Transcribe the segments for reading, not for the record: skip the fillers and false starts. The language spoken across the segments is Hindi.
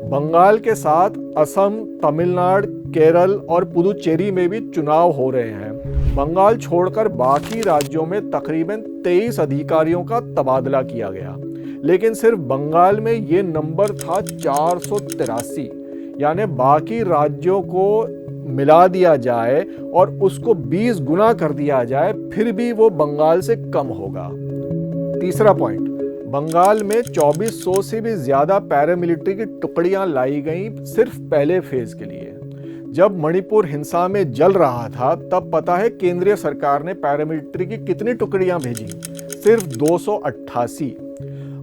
बंगाल के साथ असम, तमिलनाडु, केरल और पुदुचेरी में भी चुनाव हो रहे हैं। बंगाल छोड़कर बाकी राज्यों में तकरीबन 23 अधिकारियों का तबादला किया गया, लेकिन सिर्फ बंगाल में ये नंबर था 483। यानी बाकी राज्यों को मिला दिया जाए और उसको 20 गुना कर दिया जाए, फिर भी वो बंगाल से कम होगा। तीसरा पॉइंट, बंगाल में 2400 से भी ज्यादा पैरामिलिट्री की टुकड़ियां लाई गईं सिर्फ पहले फेज के लिए। जब मणिपुर हिंसा में जल रहा था तब पता है केंद्रीय सरकार ने पैरामिलिट्री की कितनी टुकड़ियां भेजी? सिर्फ 288।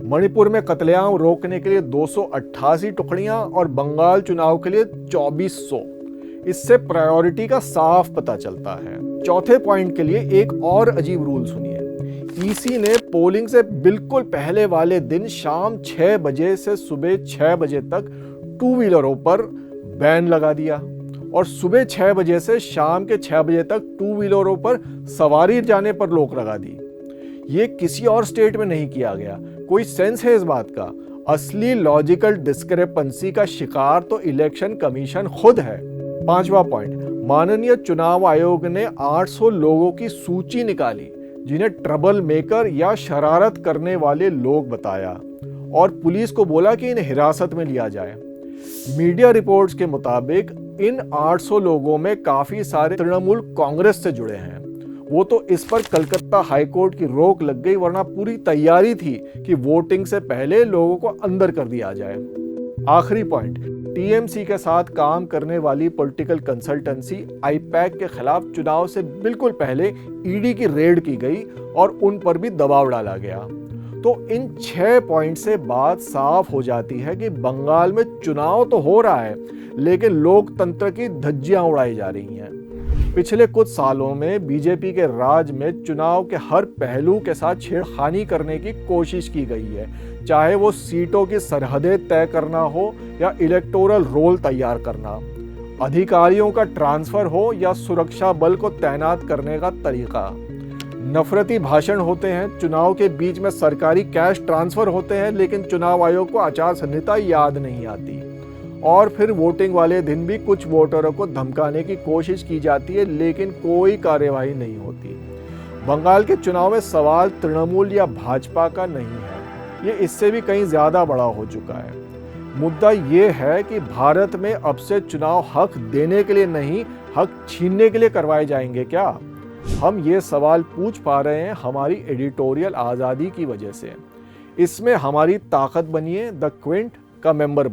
मणिपुर में कत्लेआम रोकने के लिए 288 टुकड़ियां और बंगाल चुनाव के लिए 2400। इससे प्रायोरिटी का साफ पता चलता है। चौथे पॉइंट के लिए एक और अजीब रूल सुनिए। ईसी ने पोलिंग से बिल्कुल पहले वाले दिन शाम 6 बजे से सुबह 6 बजे तक 2 व्हीलरों पर बैन लगा दिया और सुबह 6 बजे से शाम के 6 बजे तक 2 व्हीलरों पर सवारी जाने पर रोक लगा दी। ये किसी और स्टेट में नहीं किया गया। कोई सेंस है इस बात का? असली लॉजिकल डिस्क्रिपेंसी का शिकार तो इलेक्शन कमीशन खुद है। पांचवा पॉइंट, माननीय चुनाव आयोग ने 800 लोगों की सूची निकाली जिन्हें ट्रबल मेकर या शरारत करने वाले लोग बताया और पुलिस को बोला कि इन्हें हिरासत में लिया जाए। मीडिया रिपोर्ट्स के मुताबिक इन 800 लोगों में काफी सारे तृणमूल कांग्रेस से जुड़े हैं। वो तो इस पर कलकत्ता हाईकोर्ट की रोक लग गई, वरना पूरी तैयारी थी कि वोटिंग से पहले लोगों को अंदर कर दिया जाए। आखिरी पॉइंट, टीएमसी के साथ काम करने वाली पॉलिटिकल कंसल्टेंसी आईपैक के खिलाफ चुनाव से बिल्कुल पहले ईडी की रेड की गई और उन पर भी दबाव डाला गया। तो इन 6 पॉइंट से बात साफ हो जाती है कि बंगाल में चुनाव तो हो रहा है, लेकिन लोकतंत्र की धज्जियां उड़ाई जा रही हैं। पिछले कुछ सालों में बीजेपी के राज में चुनाव के हर पहलू के साथ छेड़खानी करने की कोशिश की गई है, चाहे वो सीटों की सरहदें तय करना हो या इलेक्टोरल रोल तैयार करना, अधिकारियों का ट्रांसफर हो या सुरक्षा बल को तैनात करने का तरीका। नफरती भाषण होते हैं, चुनाव के बीच में सरकारी कैश ट्रांसफर होते हैं, लेकिन चुनाव आयोग को आचार संहिता याद नहीं आती। और फिर वोटिंग वाले दिन भी कुछ वोटरों को धमकाने की कोशिश की जाती है, लेकिन कोई कार्यवाही नहीं होती। बंगाल के चुनाव में सवाल तृणमूल या भाजपा का नहीं है, ये इससे भी कहीं ज्यादा बड़ा हो चुका है। मुद्दा ये है कि भारत में अब से चुनाव हक देने के लिए नहीं, हक छीनने के लिए करवाए जाएंगे क्या? हम ये सवाल पूछ पा रहे हैं हमारी एडिटोरियल आज़ादी की वजह से। इसमें हमारी ताकत बनिए, द क्विंट का मेंबर बनिए।